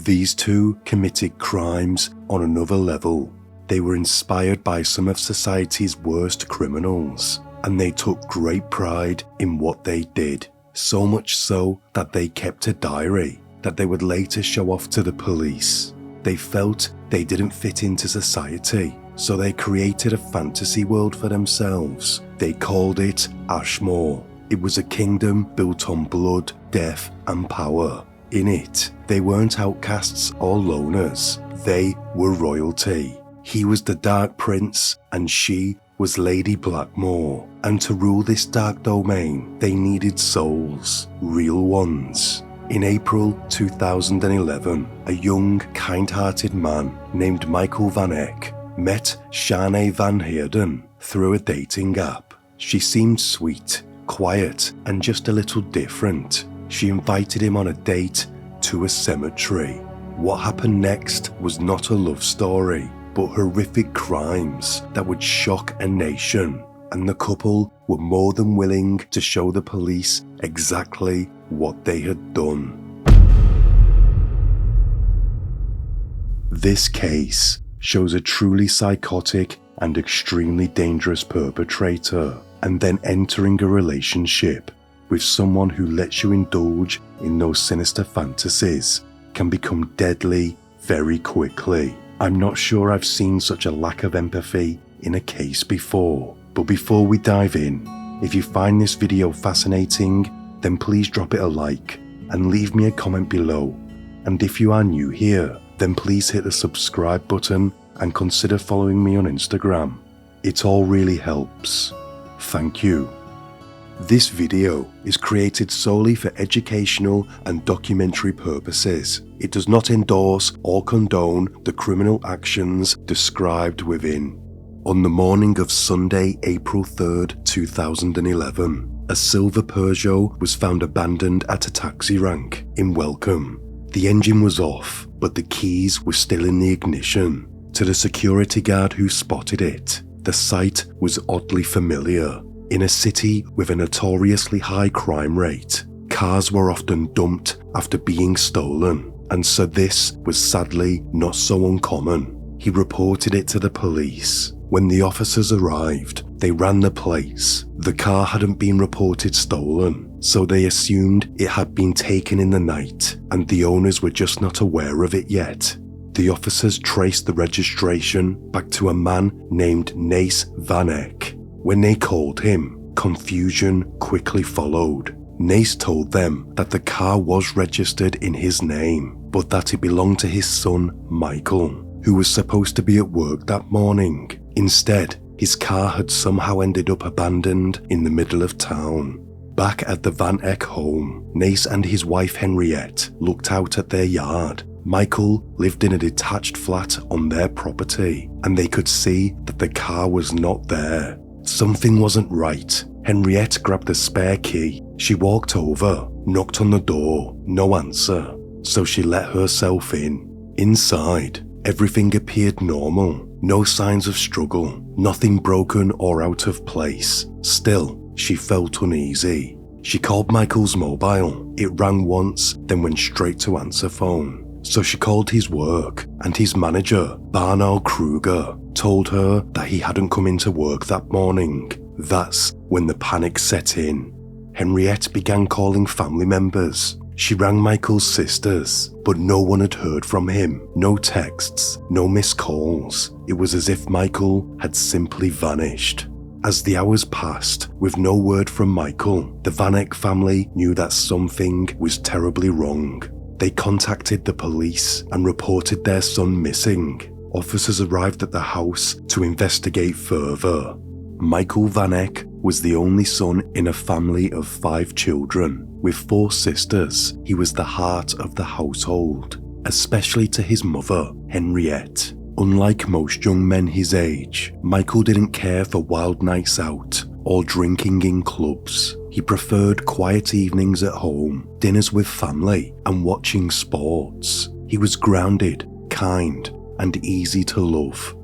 These two committed crimes on another level. They were inspired by some of society's worst criminals, and they took great pride in what they did, so much so that they kept a diary that they would later show off to the police. They felt they didn't fit into society, so they created a fantasy world for themselves. They called it Ashmore. It was a kingdom built on blood, death, and power. In it, they weren't outcasts or loners. They were royalty. He was the Dark Prince, and she was Lady Blackmore. And to rule this dark domain, they needed souls, real ones. In April 2011, a young, kind-hearted man named Michael Van Eck met Shanae Van Heerden through a dating app. She seemed sweet, quiet, and just a little different. She invited him on a date to a cemetery. What happened next was not a love story, but horrific crimes that would shock a nation, and the couple were more than willing to show the police exactly what they had done. This case shows a truly psychotic and extremely dangerous perpetrator, and then entering a relationship with someone who lets you indulge in those sinister fantasies can become deadly very quickly. I'm not sure I've seen such a lack of empathy in a case before. But before we dive in, if you find this video fascinating, then please drop it a like and leave me a comment below. And if you are new here, then please hit the subscribe button and consider following me on Instagram. It all really helps. Thank you. This video is created solely for educational and documentary purposes. It does not endorse or condone the criminal actions described within. On the morning of Sunday, April 3rd, 2011, a silver Peugeot was found abandoned at a taxi rank in Welcome. The engine was off, but the keys were still in the ignition. To the security guard who spotted it, the sight was oddly familiar. In a city with a notoriously high crime rate, cars were often dumped after being stolen, and so this was sadly not so uncommon. He reported it to the police. When the officers arrived, they ran the place. The car hadn't been reported stolen, so they assumed it had been taken in the night, and the owners were just not aware of it yet. The officers traced the registration back to a man named Nace Van Eck. When they called him, confusion quickly followed. Nace told them that the car was registered in his name, but that it belonged to his son, Michael, who was supposed to be at work that morning. Instead, his car had somehow ended up abandoned in the middle of town. Back at the Van Eck home, Nace and his wife Henriette looked out at their yard. Michael lived in a detached flat on their property, and they could see that the car was not there. Something wasn't right. Henriette grabbed a spare key. She walked over, knocked on the door, no answer, so she let herself in. Inside, everything appeared normal. No signs of struggle, nothing broken or out of place. Still, she felt uneasy. She called Michael's mobile. It rang once, then went straight to answer phone. So she called his work, and his manager, Barnard Kruger, told her that he hadn't come into work that morning. That's when the panic set in. Henriette began calling family members. She rang Michael's sisters, but no one had heard from him. No texts, no missed calls. It was as if Michael had simply vanished. As the hours passed, with no word from Michael, the Van Eck family knew that something was terribly wrong. They contacted the police and reported their son missing. Officers arrived at the house to investigate further. Michael Van Eck was the only son in a family of 5 children. With 4 sisters, he was the heart of the household, especially to his mother, Henriette. Unlike most young men his age, Michael didn't care for wild nights out or drinking in clubs. He preferred quiet evenings at home, dinners with family, and watching sports. He was grounded, kind, and easy to love.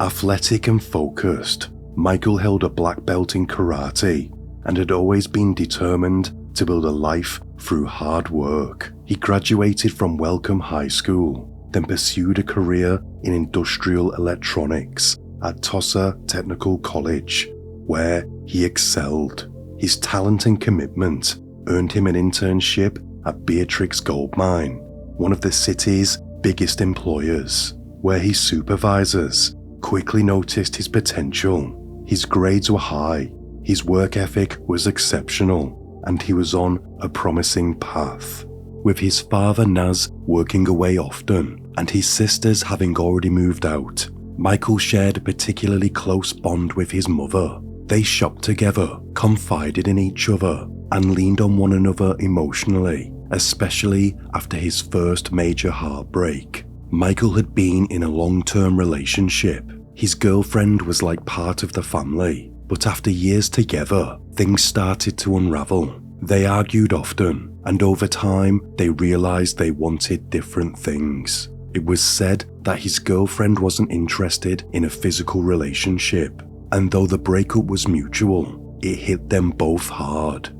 Athletic and focused, Michael held a black belt in karate and had always been determined to build a life through hard work. He graduated from Welcome High School, then pursued a career in industrial electronics at Tulsa Technical College, where he excelled. His talent and commitment earned him an internship at Beatrix Gold Mine, one of the city's biggest employers, where his supervisors quickly noticed his potential. His grades were high, his work ethic was exceptional, and he was on a promising path. With his father Naz working away often and his sisters having already moved out, Michael shared a particularly close bond with his mother. They shopped together, confided in each other, and leaned on one another emotionally, especially after his first major heartbreak. Michael had been in a long-term relationship. His girlfriend was like part of the family, but after years together, things started to unravel. They argued often, and over time, they realized they wanted different things. It was said that his girlfriend wasn't interested in a physical relationship, and though the breakup was mutual, it hit them both hard.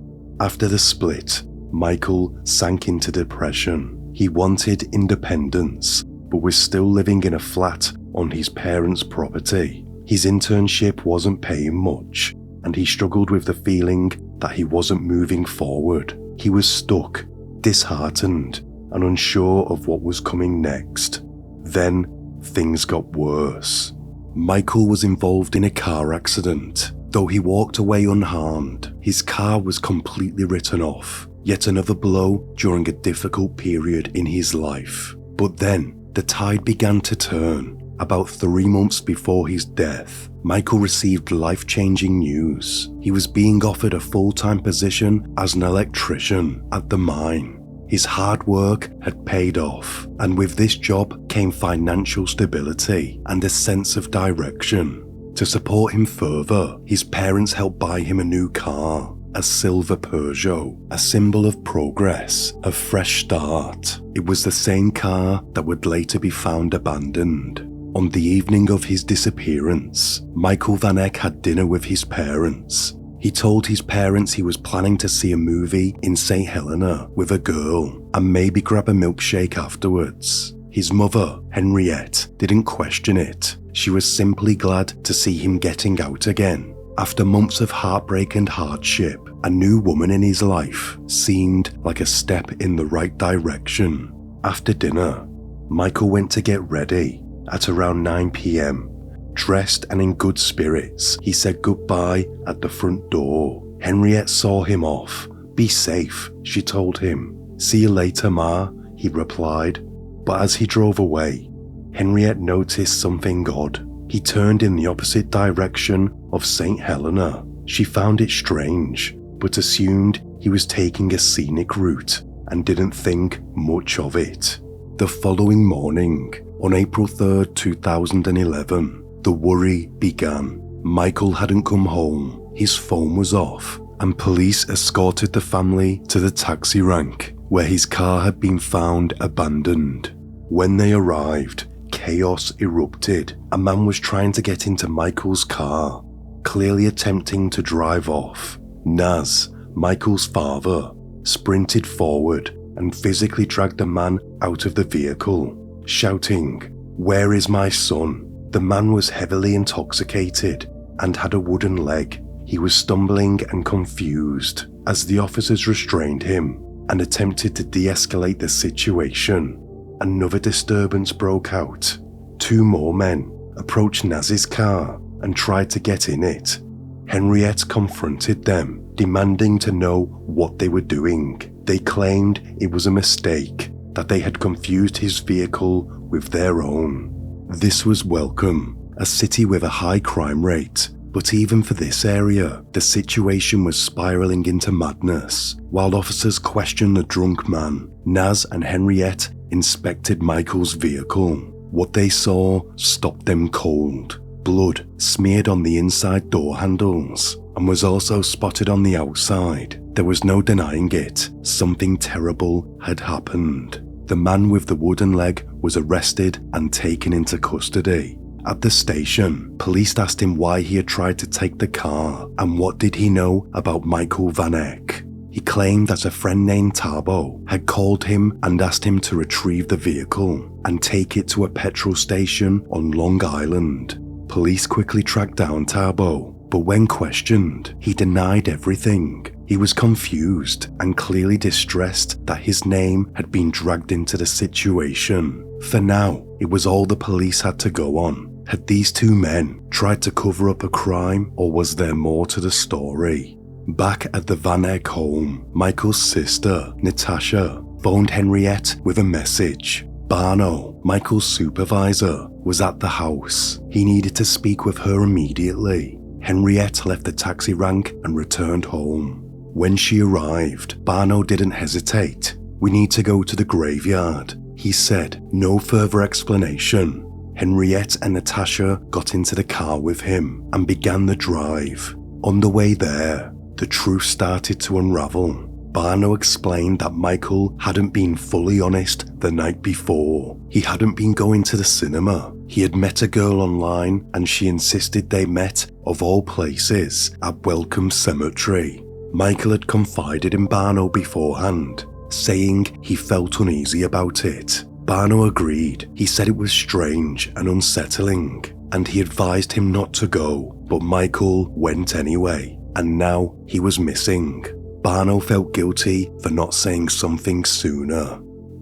After the split, Michael sank into depression. He wanted independence, but was still living in a flat on his parents' property. His internship wasn't paying much, and he struggled with the feeling that he wasn't moving forward. He was stuck, disheartened, and unsure of what was coming next. Then, things got worse. Michael was involved in a car accident. Though he walked away unharmed, his car was completely written off. Yet another blow during a difficult period in his life. But then, the tide began to turn. About 3 months before his death, Michael received life-changing news. He was being offered a full-time position as an electrician at the mine. His hard work had paid off, and with this job came financial stability and a sense of direction. To support him further, his parents helped buy him a new car, a silver Peugeot, a symbol of progress, a fresh start. It was the same car that would later be found abandoned. On the evening of his disappearance, Michael Van Eck had dinner with his parents. He told his parents he was planning to see a movie in St. Helena with a girl and maybe grab a milkshake afterwards. His mother, Henriette, didn't question it. She was simply glad to see him getting out again. After months of heartbreak and hardship, a new woman in his life seemed like a step in the right direction. After dinner, Michael went to get ready. At around 9 p.m, dressed and in good spirits, he said goodbye at the front door. Henriette saw him off. "Be safe," she told him. "See you later, Ma," he replied. But as he drove away, Henriette noticed something odd. He turned in the opposite direction of St. Helena. She found it strange, but assumed he was taking a scenic route and didn't think much of it. The following morning, on April 3rd, 2011, the worry began. Michael hadn't come home, his phone was off, and police escorted the family to the taxi rank, where his car had been found abandoned. When they arrived, chaos erupted. A man was trying to get into Michael's car, clearly attempting to drive off. Naz, Michael's father, sprinted forward and physically dragged the man out of the vehicle, shouting, "Where is my son?" The man was heavily intoxicated and had a wooden leg. He was stumbling and confused as the officers restrained him and attempted to de-escalate the situation. Another disturbance broke out. 2 more men approached Naz's car and tried to get in it. Henriette confronted them, demanding to know what they were doing. They claimed it was a mistake, that they had confused his vehicle with their own. This was Welcome, a city with a high crime rate, but even for this area, the situation was spiraling into madness. While officers questioned the drunk man, Naz and Henriette inspected Michael's vehicle. What they saw stopped them cold. Blood smeared on the inside door handles and was also spotted on the outside. There was no denying it. Something terrible had happened. The man with the wooden leg was arrested and taken into custody. At the station, police asked him why he had tried to take the car and what did he know about Michael Van Eck. He claimed that a friend named Tabo had called him and asked him to retrieve the vehicle and take it to a petrol station on Long Island. Police quickly tracked down Tabo, but when questioned, he denied everything. He was confused and clearly distressed that his name had been dragged into the situation. For now, it was all the police had to go on. Had these two men tried to cover up a crime, or was there more to the story? Back at the Van Eck home, Michael's sister, Natasha, phoned Henriette with a message. Barno, Michael's supervisor, was at the house. He needed to speak with her immediately. Henriette left the taxi rank and returned home. When she arrived, Barno didn't hesitate. "We need to go to the graveyard," he said. No further explanation. Henriette and Natasha got into the car with him and began the drive. On the way there, the truth started to unravel. Barno explained that Michael hadn't been fully honest the night before. He hadn't been going to the cinema. He had met a girl online and she insisted they met, of all places, at Welcome Cemetery. Michael had confided in Barno beforehand, saying he felt uneasy about it. Barno agreed. He said it was strange and unsettling, and he advised him not to go, but Michael went anyway, and now he was missing. Barno felt guilty for not saying something sooner.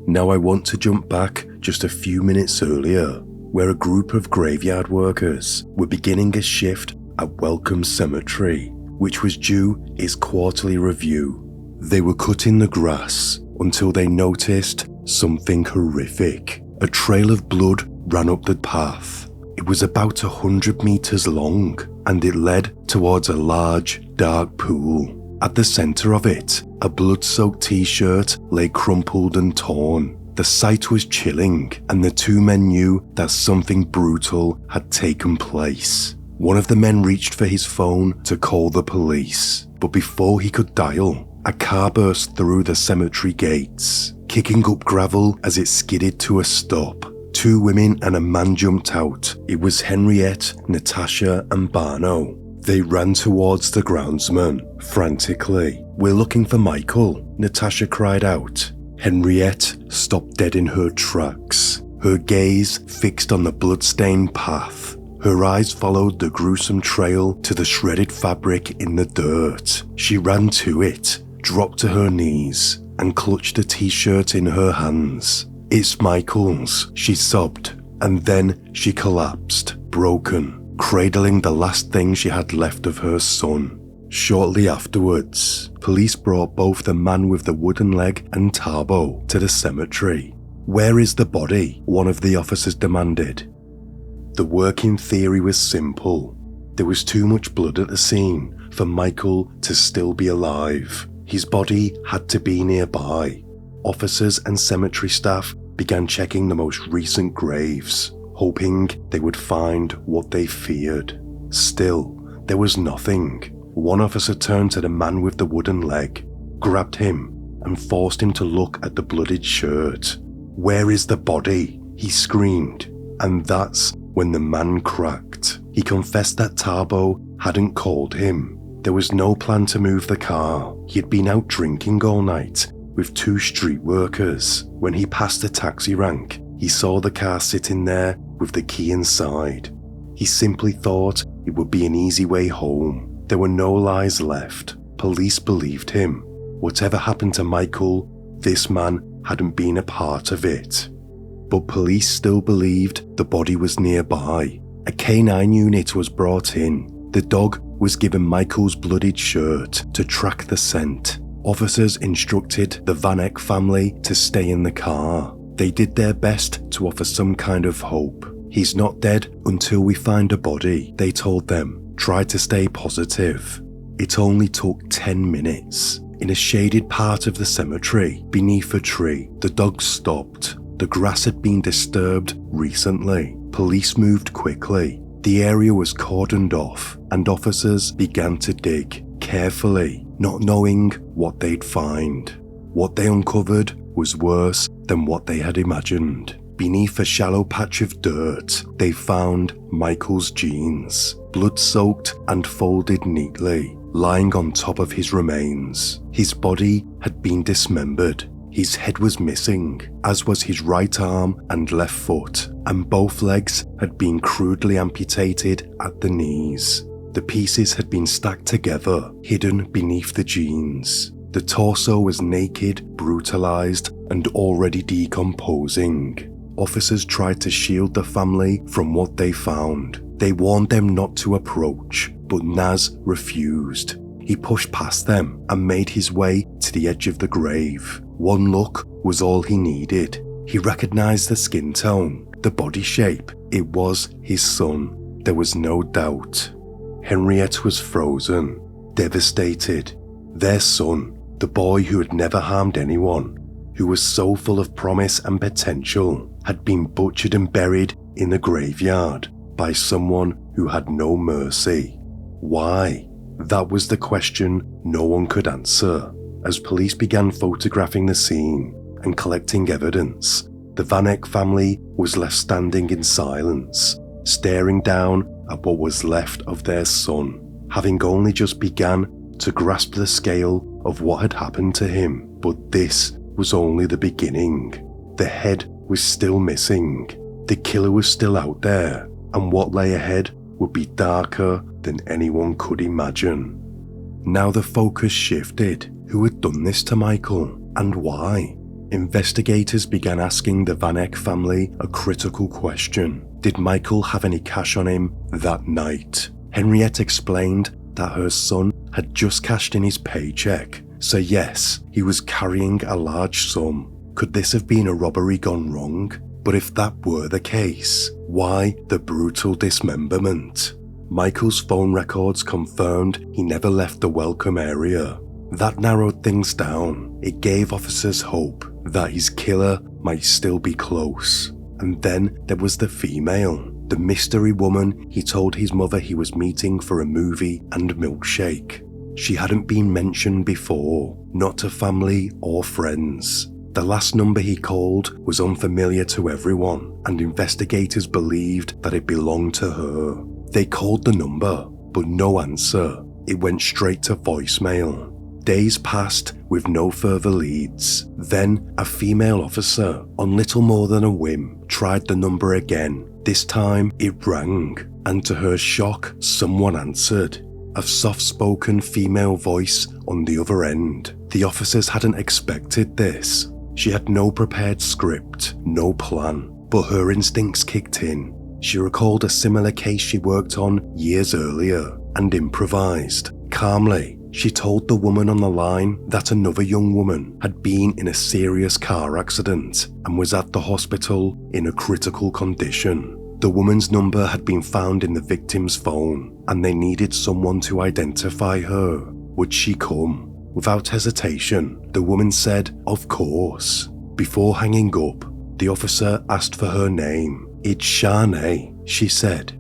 Now I want to jump back just a few minutes earlier, where a group of graveyard workers were beginning a shift at Welcome Cemetery, which was due its quarterly review. They were cutting the grass until they noticed something horrific. A trail of blood ran up the path. It was about 100 meters long, and it led towards a large, dark pool. At the center of it, a blood-soaked t-shirt lay crumpled and torn. The sight was chilling, and the two men knew that something brutal had taken place. One of the men reached for his phone to call the police, but before he could dial, a car burst through the cemetery gates, kicking up gravel as it skidded to a stop. Two women and a man jumped out. It was Henriette, Natasha, and Barno. They ran towards the groundsman, frantically. "We're looking for Michael," Natasha cried out. Henriette stopped dead in her tracks, her gaze fixed on the blood-stained path. Her eyes followed the gruesome trail to the shredded fabric in the dirt. She ran to it, dropped to her knees, and clutched the t-shirt in her hands. "It's Michael's," she sobbed, and then she collapsed, broken, cradling the last thing she had left of her son. Shortly afterwards, police brought both the man with the wooden leg and Tabo to the cemetery. "Where is the body?" one of the officers demanded. The working theory was simple. There was too much blood at the scene for Michael to still be alive. His body had to be nearby. Officers and cemetery staff began checking the most recent graves, hoping they would find what they feared. Still, there was nothing. One officer turned to the man with the wooden leg, grabbed him, and forced him to look at the bloodied shirt. "Where is the body?" he screamed, and that's when the man cracked. He confessed that Tabo hadn't called him. There was no plan to move the car. He had been out drinking all night with two street workers. When he passed the taxi rank, he saw the car sitting there with the key inside. He simply thought it would be an easy way home. There were no lies left. Police believed him. Whatever happened to Michael, this man hadn't been a part of it. But police still believed the body was nearby. A K9 unit was brought in. The dog was given Michael's bloodied shirt to track the scent. Officers instructed the Van Eck family to stay in the car. They did their best to offer some kind of hope. "He's not dead until we find a body," they told them. "Try to stay positive." It only took 10 minutes. In a shaded part of the cemetery, beneath a tree, the dog stopped. The grass had been disturbed recently. Police moved quickly. The area was cordoned off, and officers began to dig, carefully, not knowing what they'd find. What they uncovered was worse than what they had imagined. Beneath a shallow patch of dirt, they found Michael's jeans, blood-soaked and folded neatly, lying on top of his remains. His body had been dismembered. His head was missing, as was his right arm and left foot, and both legs had been crudely amputated at the knees. The pieces had been stacked together, hidden beneath the jeans. The torso was naked, brutalized, and already decomposing. Officers tried to shield the family from what they found. They warned them not to approach, but Naz refused. He pushed past them and made his way to the edge of the grave. One look was all he needed. He recognized the skin tone, the body shape. It was his son. There was no doubt. Henriette was frozen, devastated. Their son, the boy who had never harmed anyone, who was so full of promise and potential, had been butchered and buried in the graveyard by someone who had no mercy. Why? That was the question no one could answer. As police began photographing the scene and collecting evidence, the Van Eck family was left standing in silence, staring down at what was left of their son, having only just begun to grasp the scale of what had happened to him. But this was only the beginning. The head was still missing. The killer was still out there, and what lay ahead would be darker than anyone could imagine. Now the focus shifted. Who had done this to Michael, and why? Investigators began asking the Van Eck family a critical question. Did Michael have any cash on him that night? Henriette explained that her son had just cashed in his paycheck, so yes, he was carrying a large sum. Could this have been a robbery gone wrong? But if that were the case, why the brutal dismemberment? Michael's phone records confirmed he never left the Welcome area. That narrowed things down. It gave officers hope that his killer might still be close. And then there was the female, the mystery woman he told his mother he was meeting for a movie and milkshake. She hadn't been mentioned before, not to family or friends. The last number he called was unfamiliar to everyone, and investigators believed that it belonged to her. They called the number, but no answer. It went straight to voicemail. Days passed with no further leads. Then a female officer, on little more than a whim, tried the number again. This time it rang, and to her shock, someone answered. A soft-spoken female voice on the other end. The officers hadn't expected this. She had no prepared script, no plan, but her instincts kicked in. She recalled a similar case she worked on years earlier and improvised. Calmly, she told the woman on the line that another young woman had been in a serious car accident and was at the hospital in a critical condition. The woman's number had been found in the victim's phone, and they needed someone to identify her. Would she come? Without hesitation, the woman said, "Of course." Before hanging up, the officer asked for her name. "It's Shanae," she said.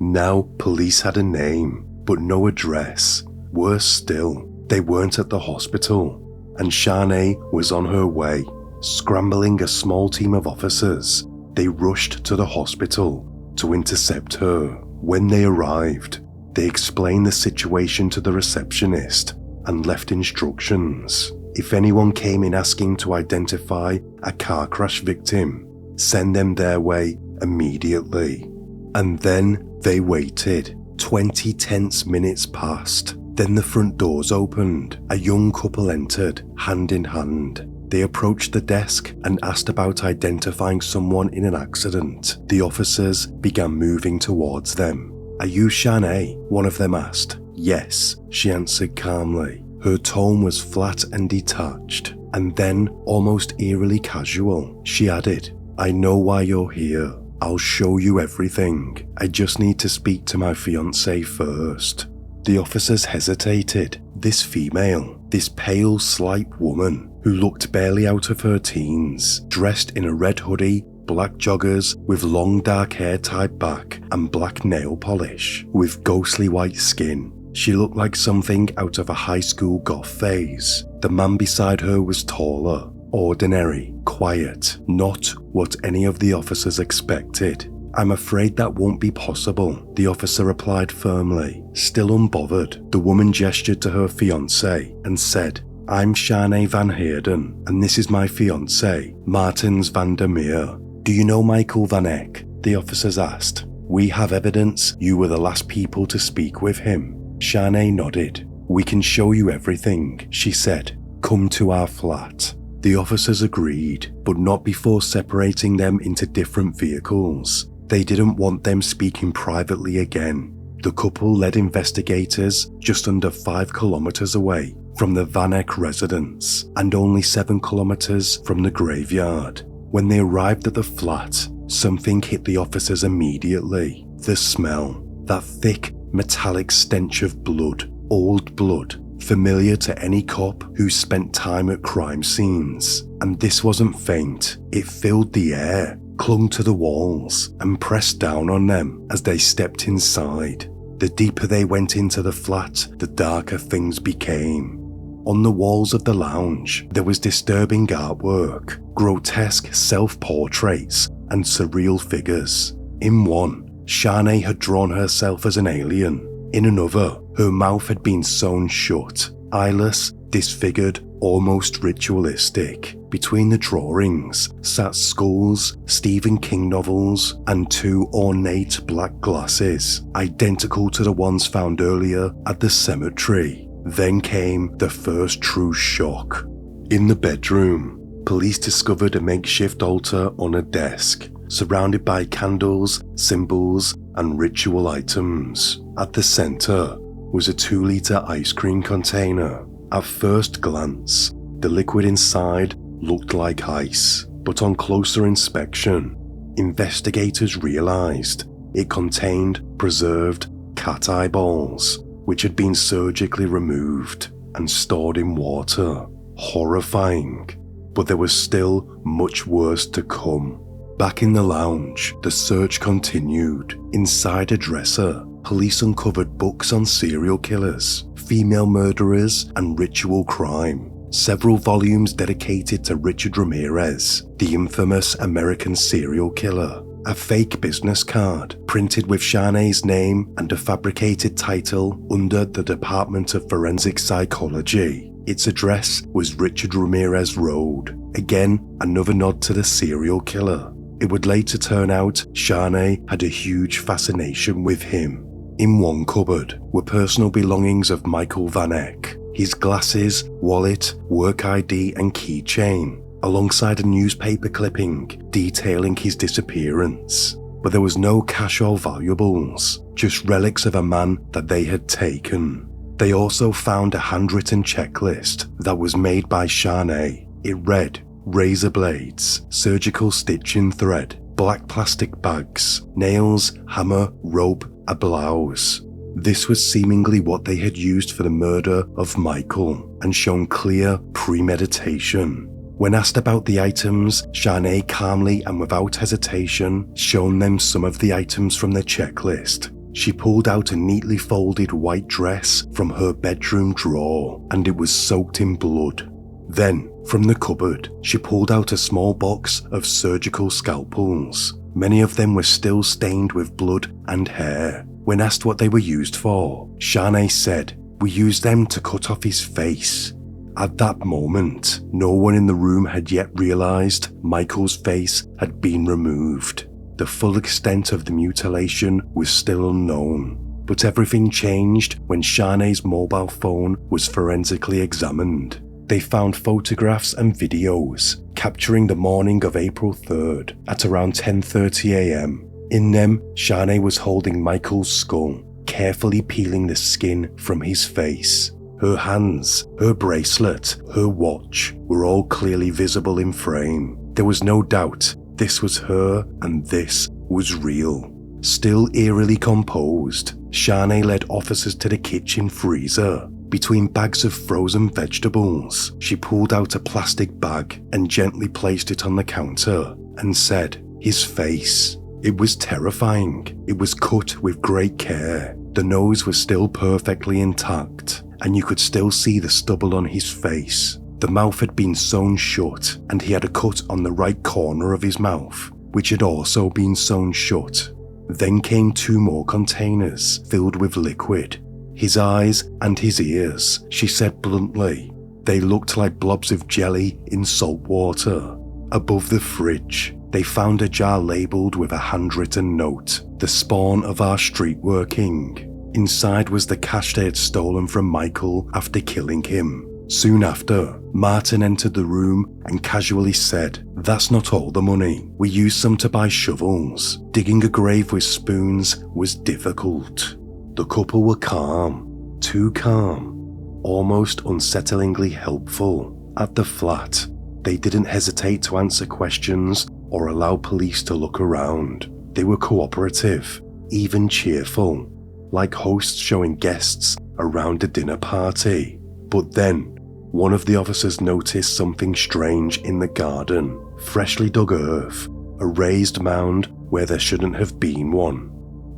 Now police had a name, but no address. Worse still, they weren't at the hospital, and Shanae was on her way. Scrambling a small team of officers, they rushed to the hospital to intercept her. When they arrived, they explained the situation to the receptionist and left instructions. If anyone came in asking to identify a car crash victim, send them their way immediately. And then they waited. 20 tense minutes passed. Then the front doors opened. A young couple entered, hand in hand. They approached the desk and asked about identifying someone in an accident. The officers began moving towards them. "Are you Shanae?" one of them asked. "Yes," she answered calmly. Her tone was flat and detached, and then, almost eerily casual, she added, "I know why you're here. I'll show you everything. I just need to speak to my fiancé first." The officers hesitated. This female, this pale, slight woman, who looked barely out of her teens, dressed in a red hoodie, black joggers with long dark hair tied back and black nail polish, with ghostly white skin. She looked like something out of a high school goth phase. The man beside her was taller, ordinary, quiet, not what any of the officers expected. I'm afraid that won't be possible, the officer replied firmly. Still unbothered, the woman gestured to her fiancé and said, I'm Shanae Van Heerden, and this is my fiancé, Martins van der Meer. Do you know Michael Van Eck? The officers asked. We have evidence you were the last people to speak with him. Shanae nodded. We can show you everything, she said. Come to our flat. The officers agreed, but not before separating them into different vehicles. They didn't want them speaking privately again. The couple led investigators just under 5 kilometers away from the Van Eck residence and only 7 kilometers from the graveyard. When they arrived at the flat, something hit the officers immediately. The smell, that thick, metallic stench of blood, old blood, familiar to any cop who spent time at crime scenes. And this wasn't faint, it filled the air, clung to the walls, and pressed down on them as they stepped inside. The deeper they went into the flat, the darker things became. On the walls of the lounge, there was disturbing artwork, grotesque self-portraits, and surreal figures. In one, Shanae had drawn herself as an alien. In another, her mouth had been sewn shut, eyeless, disfigured, almost ritualistic. Between the drawings sat skulls, Stephen King novels, and 2 ornate black glasses, identical to the ones found earlier at the cemetery. Then came the first true shock. In the bedroom, police discovered a makeshift altar on a desk, surrounded by candles, symbols, and ritual items. At the center was a 2-liter ice cream container. At first glance, the liquid inside looked like ice, but on closer inspection, investigators realized it contained preserved cat eyeballs, which had been surgically removed and stored in water. Horrifying, but there was still much worse to come. Back in the lounge, the search continued. Inside a dresser, police uncovered books on serial killers, female murderers, and ritual crime. Several volumes dedicated to Richard Ramirez, the infamous American serial killer. A fake business card, printed with Shanae's name and a fabricated title under the Department of Forensic Psychology. Its address was Richard Ramirez Road. Again, another nod to the serial killer. It would later turn out Shanae had a huge fascination with him. In one cupboard were personal belongings of Michael Van Eck, his glasses, wallet, work ID and keychain, alongside a newspaper clipping detailing his disappearance. But there was no cash or valuables, just relics of a man that they had taken. They also found a handwritten checklist that was made by Shanae. It read, razor blades, surgical stitching thread, black plastic bags, nails, hammer, rope, a blouse. This was seemingly what they had used for the murder of Michael and shown clear premeditation. When asked about the items, Shanae calmly and without hesitation shown them some of the items from the checklist. She pulled out a neatly folded white dress from her bedroom drawer, and it was soaked in blood. Then, from the cupboard, she pulled out a small box of surgical scalpels. Many of them were still stained with blood and hair. When asked what they were used for, Shanae said, "We used them to cut off his face." At that moment, no one in the room had yet realized Michael's face had been removed. The full extent of the mutilation was still unknown, but everything changed when Shanae's mobile phone was forensically examined. They found photographs and videos capturing the morning of April 3rd at around 10:30 a.m. In them, Shanae was holding Michael's skull, carefully peeling the skin from his face. Her hands, her bracelet, her watch were all clearly visible in frame. There was no doubt this was her and this was real. Still eerily composed, Shanae led officers to the kitchen freezer. Between bags of frozen vegetables, she pulled out a plastic bag and gently placed it on the counter and said, "His face." It was terrifying. It was cut with great care. The nose was still perfectly intact, and you could still see the stubble on his face. The mouth had been sewn shut, and he had a cut on the right corner of his mouth. which had also been sewn shut. Then came 2 more containers filled with liquid. His eyes and his ears, she said bluntly. They looked like blobs of jelly in salt water. Above the fridge, they found a jar labelled with a handwritten note, the spawn of our street working. Inside was the cash they had stolen from Michael after killing him. Soon after, Martin entered the room and casually said, "That's not all the money. We used some to buy shovels. Digging a grave with spoons was difficult." The couple were calm, too calm, almost unsettlingly helpful. At the flat, they didn't hesitate to answer questions or allow police to look around. They were cooperative, even cheerful, like hosts showing guests around a dinner party. But then, one of the officers noticed something strange in the garden. Freshly dug earth, a raised mound where there shouldn't have been one.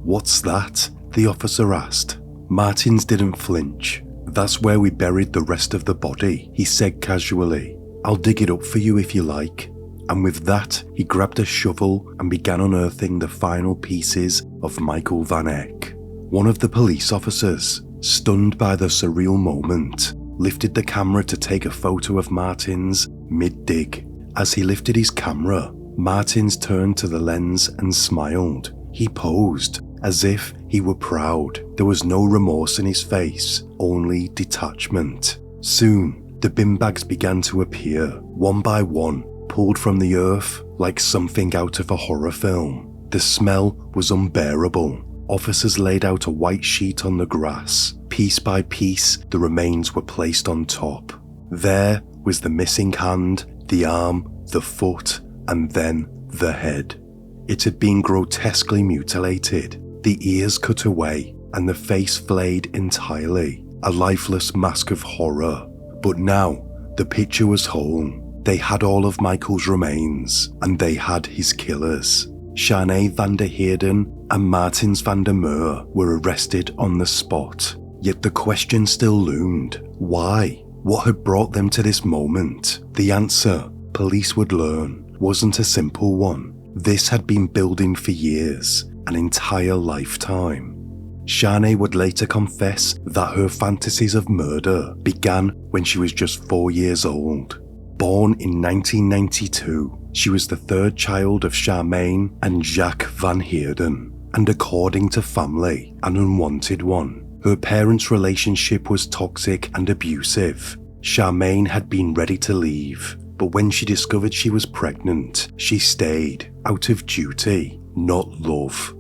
"What's that?" the officer asked. Martins didn't flinch. "That's where we buried the rest of the body," he said casually. "I'll dig it up for you if you like." And with that, he grabbed a shovel and began unearthing the final pieces of Michael Van Eck. One of the police officers, stunned by the surreal moment, lifted the camera to take a photo of Martins mid-dig. As he lifted his camera, Martins turned to the lens and smiled. He posed as if he were proud. There was no remorse in his face, only detachment. Soon, the bin bags began to appear, one by one, pulled from the earth like something out of a horror film. The smell was unbearable. Officers laid out a white sheet on the grass. Piece by piece, the remains were placed on top. There was the missing hand, the arm, the foot, and then the head. It had been grotesquely mutilated, the ears cut away, and the face flayed entirely, a lifeless mask of horror. But now, the picture was whole. They had all of Michael's remains, and they had his killers. Shanae van der Heerden and Martins van der Meer were arrested on the spot. Yet the question still loomed. Why? What had brought them to this moment? The answer, police would learn, wasn't a simple one. This had been building for years, an entire lifetime. Shanae would later confess that her fantasies of murder began when she was just 4 years old. Born in 1992, she was the 3rd child of Charmaine and Jacques van Heerden, and according to family, an unwanted one. Her parents' relationship was toxic and abusive. Charmaine had been ready to leave, but when she discovered she was pregnant, she stayed, out of duty, not love.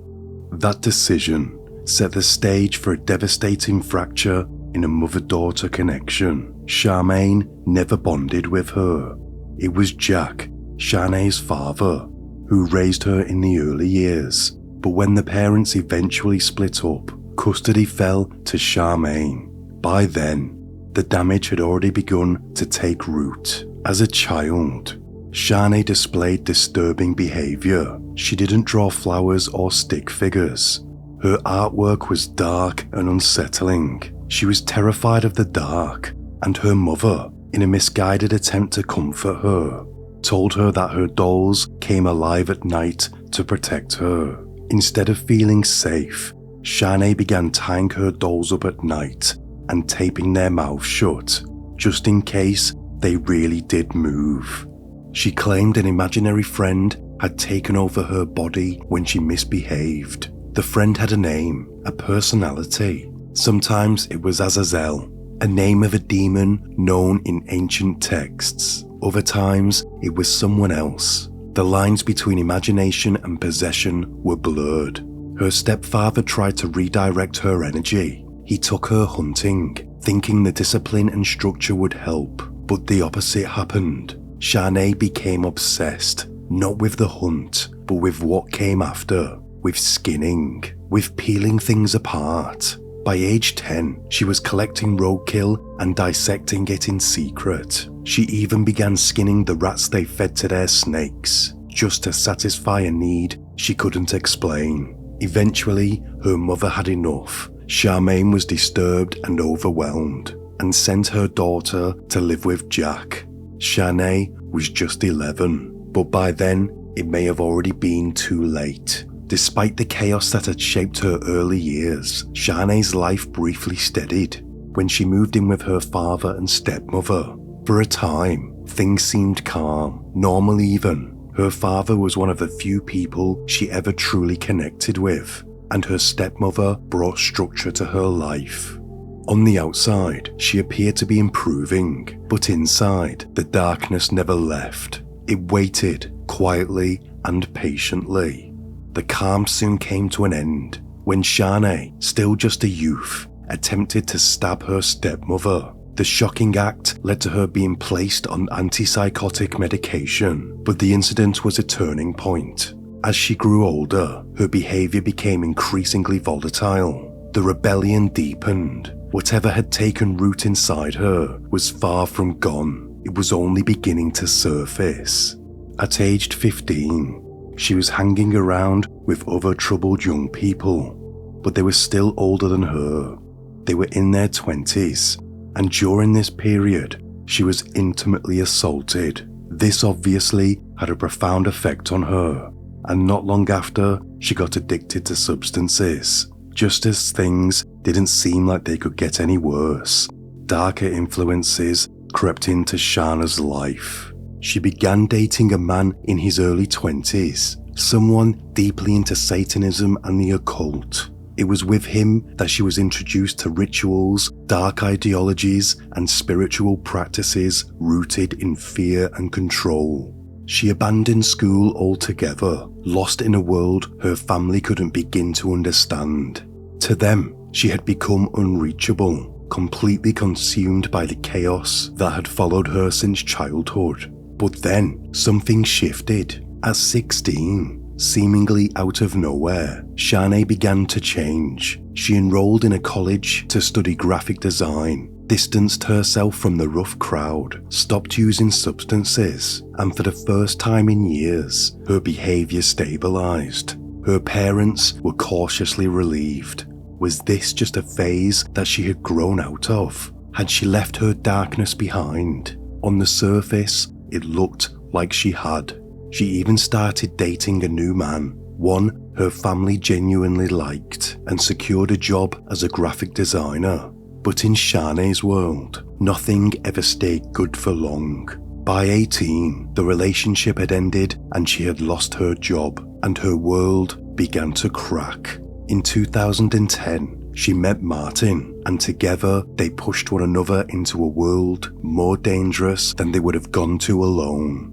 That decision set the stage for a devastating fracture in a mother-daughter connection. Charmaine never bonded with her. It was Jack, Shanae's father, who raised her in the early years, but when the parents eventually split up, custody fell to Charmaine. By then, the damage had already begun to take root. As a child, Shanae displayed disturbing behaviour. She didn't draw flowers or stick figures. Her artwork was dark and unsettling. She was terrified of the dark, and her mother, in a misguided attempt to comfort her, told her that her dolls came alive at night to protect her. Instead of feeling safe, Shanae began tying her dolls up at night and taping their mouths shut, just in case they really did move. She claimed an imaginary friend had taken over her body when she misbehaved. The friend had a name, a personality. Sometimes it was Azazel, a name of a demon known in ancient texts. Other times it was someone else. The lines between imagination and possession were blurred. Her stepfather tried to redirect her energy. He took her hunting, thinking the discipline and structure would help, but the opposite happened. Shanae became obsessed, not with the hunt, but with what came after, with skinning, with peeling things apart. By age 10, she was collecting roadkill and dissecting it in secret. She even began skinning the rats they fed to their snakes, just to satisfy a need she couldn't explain. Eventually, her mother had enough. Charmaine was disturbed and overwhelmed, and sent her daughter to live with Jack. Shanae was just 11, but by then, it may have already been too late. Despite the chaos that had shaped her early years, Shanae's life briefly steadied when she moved in with her father and stepmother. For a time, things seemed calm, normal even. Her father was one of the few people she ever truly connected with, and her stepmother brought structure to her life. On the outside, she appeared to be improving, but inside, the darkness never left. It waited, quietly and patiently. The calm soon came to an end when Shanae, still just a youth, attempted to stab her stepmother. The shocking act led to her being placed on antipsychotic medication, but the incident was a turning point. As she grew older, her behavior became increasingly volatile. The rebellion deepened. Whatever had taken root inside her was far from gone. It was only beginning to surface. At aged 15, she was hanging around with other troubled young people, but they were still older than her. They were in their 20s, and during this period, she was intimately assaulted. This obviously had a profound effect on her, and not long after, she got addicted to substances. Just as things didn't seem like they could get any worse, darker influences crept into Shana's life. She began dating a man in his early 20s, someone deeply into Satanism and the occult. It was with him that she was introduced to rituals, dark ideologies, and spiritual practices rooted in fear and control. She abandoned school altogether, lost in a world her family couldn't begin to understand. To them, she had become unreachable, completely consumed by the chaos that had followed her since childhood. But then, something shifted. At 16, seemingly out of nowhere, Shanae began to change. She enrolled in a college to study graphic design, distanced herself from the rough crowd, stopped using substances, and for the first time in years, her behavior stabilized. Her parents were cautiously relieved. Was this just a phase that she had grown out of? Had she left her darkness behind? On the surface, it looked like she had. She even started dating a new man, one her family genuinely liked, and secured a job as a graphic designer. But in Shanae's world, nothing ever stayed good for long. By 18, the relationship had ended and she had lost her job, and her world began to crack. In 2010, she met Martin, and together they pushed one another into a world more dangerous than they would have gone to alone.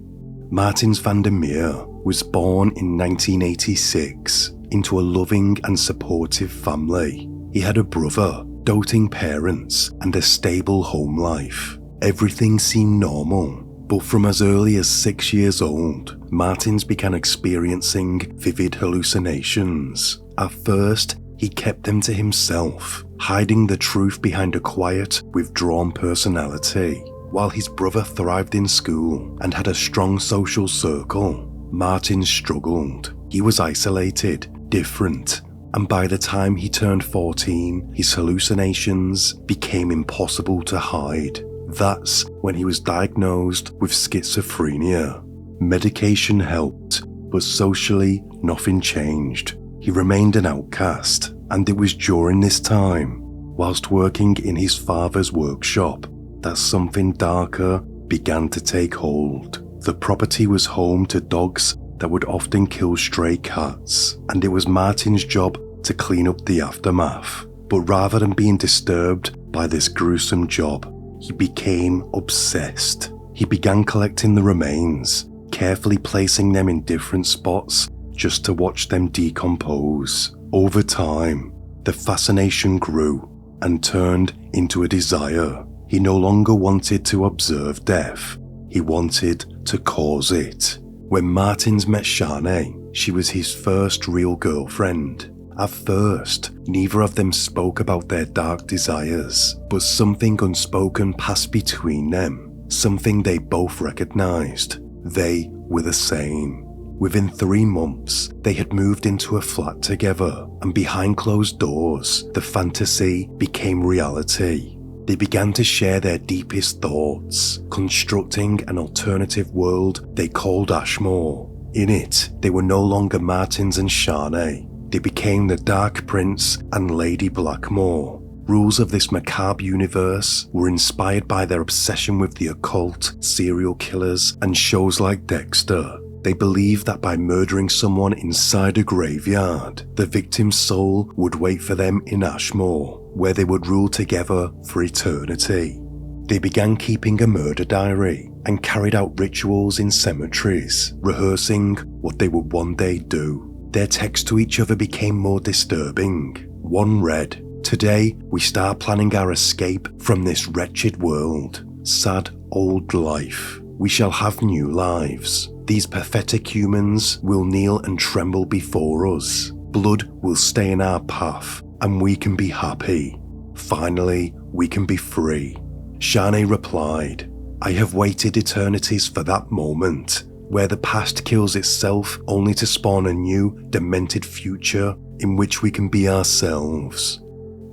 Martins van der Meer was born in 1986 into a loving and supportive family. He had a brother, doting parents, and a stable home life. Everything seemed normal, but from as early as 6 years old, Martins began experiencing vivid hallucinations. At first, he kept them to himself, hiding the truth behind a quiet, withdrawn personality. While his brother thrived in school and had a strong social circle, Martin struggled. He was isolated, different, and by the time he turned 14, his hallucinations became impossible to hide. That's when he was diagnosed with schizophrenia. Medication helped, but socially, nothing changed. He remained an outcast, and it was during this time, whilst working in his father's workshop, that something darker began to take hold. The property was home to dogs that would often kill stray cats, and it was Martin's job to clean up the aftermath. But rather than being disturbed by this gruesome job, he became obsessed. He began collecting the remains, carefully placing them in different spots just to watch them decompose. Over time, the fascination grew and turned into a desire. He no longer wanted to observe death, he wanted to cause it. When Martins met Shanae, she was his first real girlfriend. At first, neither of them spoke about their dark desires, but something unspoken passed between them, something they both recognized. They were the same. Within 3 months, they had moved into a flat together, and behind closed doors, the fantasy became reality. They began to share their deepest thoughts, constructing an alternative world they called Ashmore. In it, they were no longer Martins and Sharnay. They became the Dark Prince and Lady Blackmore. Rules of this macabre universe were inspired by their obsession with the occult, serial killers, and shows like Dexter. They believed that by murdering someone inside a graveyard, the victim's soul would wait for them in Ashmore, where they would rule together for eternity. They began keeping a murder diary and carried out rituals in cemeteries, rehearsing what they would one day do. Their texts to each other became more disturbing. One read, "Today we start planning our escape from this wretched world. Sad old life. We shall have new lives. These pathetic humans will kneel and tremble before us. Blood will stay in our path, and we can be happy. Finally, we can be free." Sharnay replied, "I have waited eternities for that moment, where the past kills itself only to spawn a new, demented future in which we can be ourselves."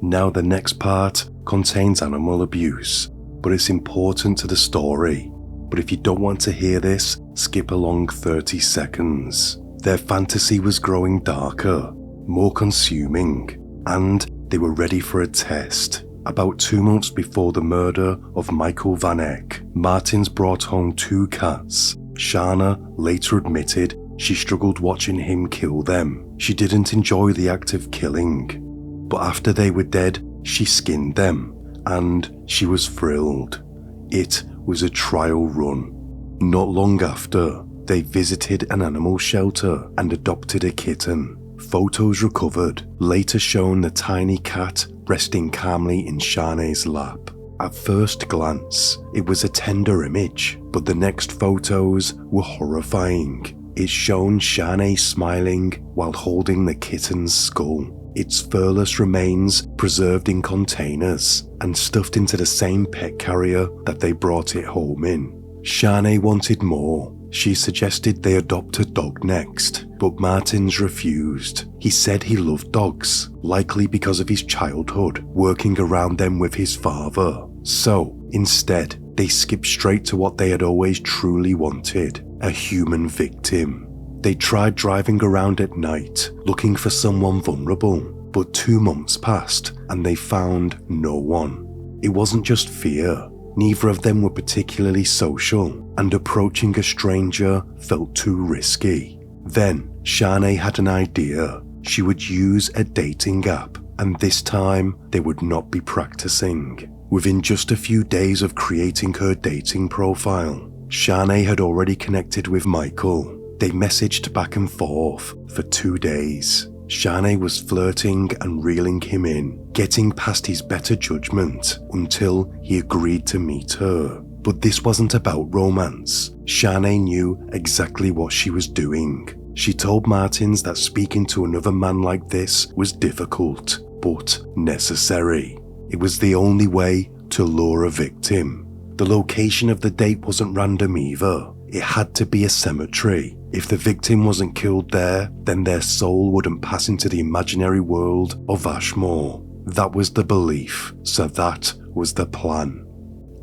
Now the next part contains animal abuse, but it's important to the story. But if you don't want to hear this, skip along 30 seconds. Their fantasy was growing darker, more consuming, and they were ready for a test. About 2 months before the murder of Michael Van Eck, Martins brought home 2 cats. Shana later admitted she struggled watching him kill them. She didn't enjoy the act of killing. But after they were dead, she skinned them, and she was thrilled. It was a trial run. Not long after, they visited an animal shelter and adopted a kitten. Photos recovered later shown the tiny cat resting calmly in Sharnay's lap. At first glance, it was a tender image, but the next photos were horrifying. It showed Sharnay smiling while holding the kitten's skull, its furless remains preserved in containers and stuffed into the same pet carrier that they brought it home in. Sharnay wanted more. She suggested they adopt a dog next, but Martins refused. He said he loved dogs, likely because of his childhood, working around them with his father. So, instead, they skipped straight to what they had always truly wanted, a human victim. They tried driving around at night, looking for someone vulnerable, but 2 months passed and they found no one. It wasn't just fear. Neither of them were particularly social, and approaching a stranger felt too risky. Then, Sharnay had an idea. She would use a dating app, and this time they would not be practicing. Within just a few days of creating her dating profile, Sharnay had already connected with Michael. They messaged back and forth for 2 days. Sharnay was flirting and reeling him in, getting past his better judgment until he agreed to meet her. But this wasn't about romance. Sharnay knew exactly what she was doing. She told Martins that speaking to another man like this was difficult, but necessary. It was the only way to lure a victim. The location of the date wasn't random either. It had to be a cemetery. If the victim wasn't killed there, then their soul wouldn't pass into the imaginary world of Ashmore. That was the belief, so that was the plan.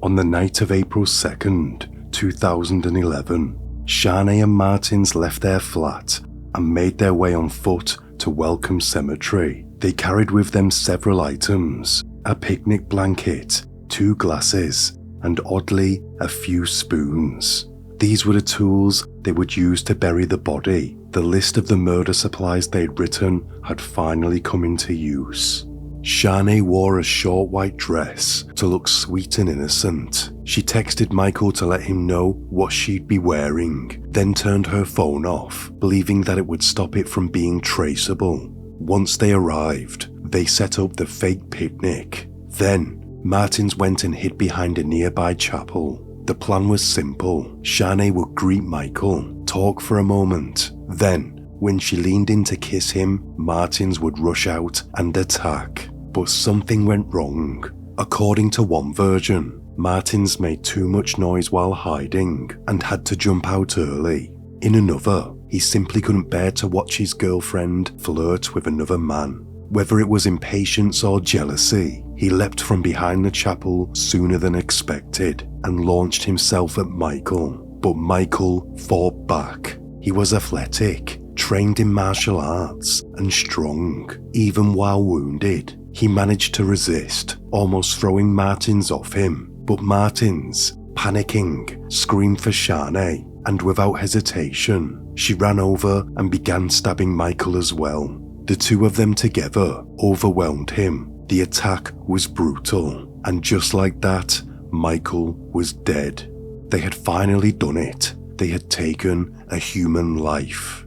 On the night of April 2nd, 2011, Sharnay and Martins left their flat and made their way on foot to Welcome Cemetery. They carried with them several items, a picnic blanket, 2 glasses, and oddly, a few spoons. These were the tools they would use to bury the body. The list of the murder supplies they'd written had finally come into use. Sharnay wore a short white dress to look sweet and innocent. She texted Michael to let him know what she'd be wearing, then turned her phone off, believing that it would stop it from being traceable. Once they arrived, they set up the fake picnic. Then, Martins went and hid behind a nearby chapel. The plan was simple. Sharnay would greet Michael, talk for a moment. Then, when she leaned in to kiss him, Martins would rush out and attack. But something went wrong. According to one version, Martins made too much noise while hiding and had to jump out early. In another, he simply couldn't bear to watch his girlfriend flirt with another man. Whether it was impatience or jealousy, he leapt from behind the chapel sooner than expected and launched himself at Michael. But Michael fought back. He was athletic, trained in martial arts, and strong. Even while wounded, he managed to resist, almost throwing Martins off him. But Martins, panicking, screamed for Shanae, and without hesitation, she ran over and began stabbing Michael as well. The two of them together overwhelmed him. The attack was brutal, and just like that, Michael was dead. They had finally done it. They had taken a human life.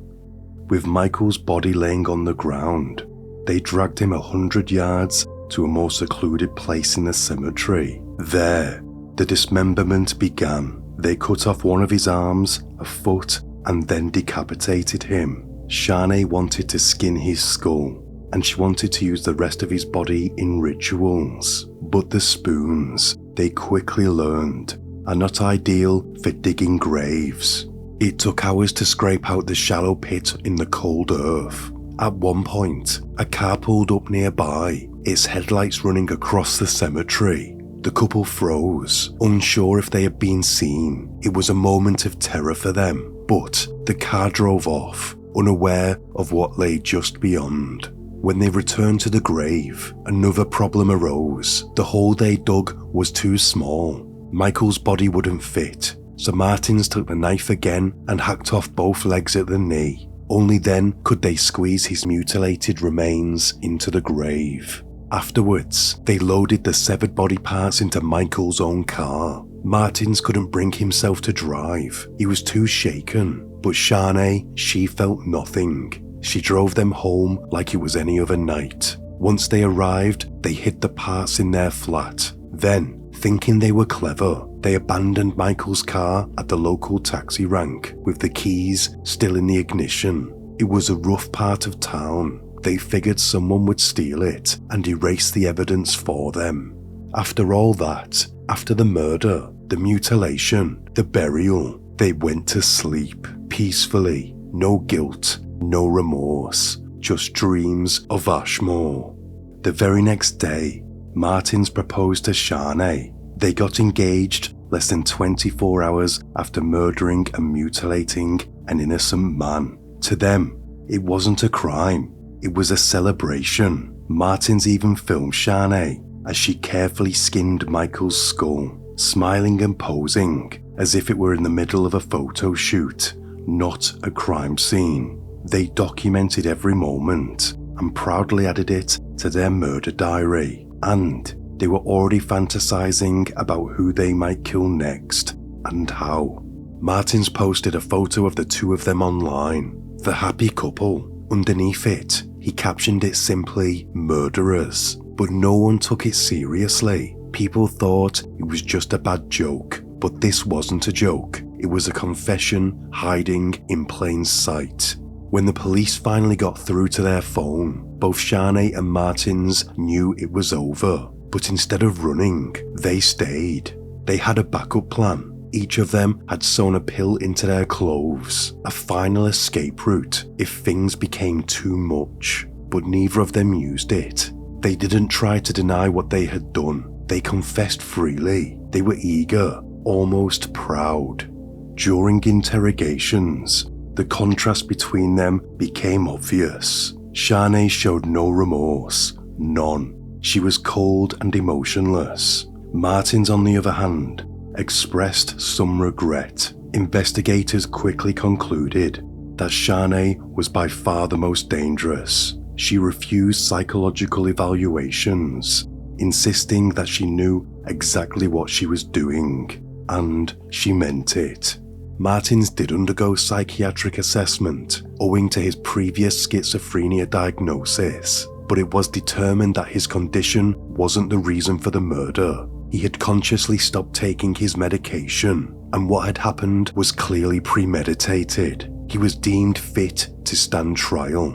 With Michael's body laying on the ground, they dragged him 100 yards to a more secluded place in the cemetery. There, the dismemberment began. They cut off one of his arms, a foot, and then decapitated him. Shanae wanted to skin his skull, and she wanted to use the rest of his body in rituals. But the spoons, they quickly learned, are not ideal for digging graves. It took hours to scrape out the shallow pit in the cold earth. At one point, a car pulled up nearby, its headlights running across the cemetery. The couple froze, unsure if they had been seen. It was a moment of terror for them, but the car drove off, unaware of what lay just beyond. When they returned to the grave, another problem arose. The hole they dug was too small. Michael's body wouldn't fit, so Martins took the knife again and hacked off both legs at the knee. Only then could they squeeze his mutilated remains into the grave. Afterwards, they loaded the severed body parts into Michael's own car. Martins couldn't bring himself to drive. He was too shaken. But Shanae, she felt nothing. She drove them home like it was any other night. Once they arrived, they hid the parts in their flat. Then, thinking they were clever, they abandoned Michael's car at the local taxi rank with the keys still in the ignition. It was a rough part of town. They figured someone would steal it and erase the evidence for them. After all that, after the murder, the mutilation, the burial, they went to sleep peacefully. No guilt, no remorse, just dreams of Ashmore. The very next day, Martins proposed to Shanae. They got engaged less than 24 hours after murdering and mutilating an innocent man. To them, it wasn't a crime, it was a celebration. Martins even filmed Shanae as she carefully skinned Michael's skull, smiling and posing as if it were in the middle of a photo shoot, not a crime scene. They documented every moment and proudly added it to their murder diary, and they were already fantasizing about who they might kill next and how. Martins posted a photo of the two of them online, the happy couple. Underneath it, he captioned it simply, "Murderers," but no one took it seriously. People thought it was just a bad joke, but this wasn't a joke. It was a confession hiding in plain sight. When the police finally got through to their phone, both Shanae and Martins knew it was over, but instead of running, they stayed. They had a backup plan. Each of them had sewn a pill into their clothes, a final escape route if things became too much, but neither of them used it. They didn't try to deny what they had done. They confessed freely. They were eager, almost proud. During interrogations, the contrast between them became obvious. Shanae showed no remorse, none. She was cold and emotionless. Martins, on the other hand, expressed some regret. Investigators quickly concluded that Shanae was by far the most dangerous. She refused psychological evaluations, insisting that she knew exactly what she was doing, and she meant it. Martins did undergo psychiatric assessment owing to his previous schizophrenia diagnosis, but it was determined that his condition wasn't the reason for the murder. He had consciously stopped taking his medication, and what had happened was clearly premeditated. He was deemed fit to stand trial.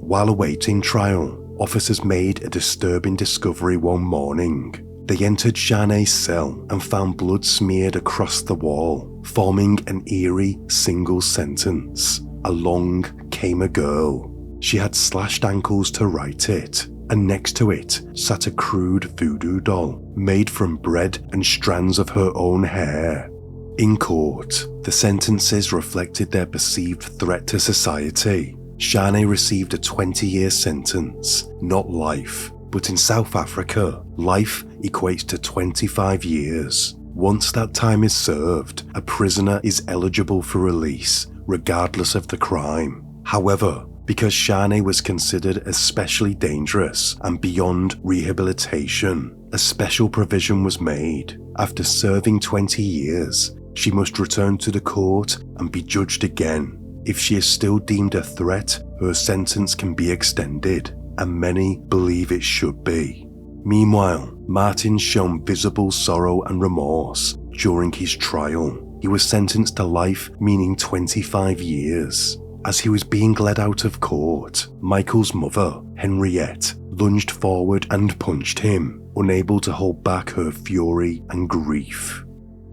While awaiting trial, officers made a disturbing discovery one morning. They entered Shanae's cell and found blood smeared across the wall, forming an eerie single sentence. Along came a girl. She had slashed ankles to write it, and next to it sat a crude voodoo doll made from bread and strands of her own hair. In court, the sentences reflected their perceived threat to society. Shanae received a 20-year sentence, not life, but in South Africa, life equates to 25 years. Once that time is served, a prisoner is eligible for release, regardless of the crime. However, because Shanae was considered especially dangerous and beyond rehabilitation, a special provision was made. After serving 20 years, she must return to the court and be judged again. If she is still deemed a threat, her sentence can be extended, and many believe it should be. Meanwhile, Martin's shown visible sorrow and remorse during his trial. He was sentenced to life, meaning 25 years. As he was being led out of court, Michael's mother, Henriette, lunged forward and punched him, unable to hold back her fury and grief.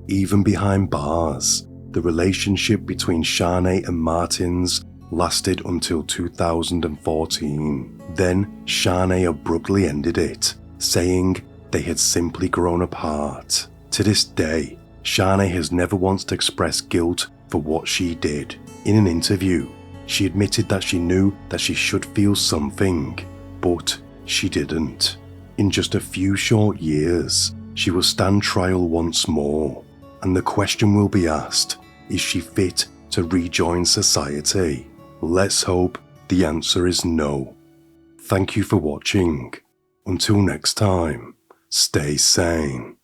Even behind bars, the relationship between Shanae and Martins lasted until 2014. Then Shanae abruptly ended it, saying they had simply grown apart. To this day, Shanae has never once expressed guilt for what she did. In an interview, she admitted that she knew that she should feel something, but she didn't. In just a few short years, she will stand trial once more, and the question will be asked, is she fit to rejoin society? Let's hope the answer is no. Thank you for watching. Until next time, stay sane.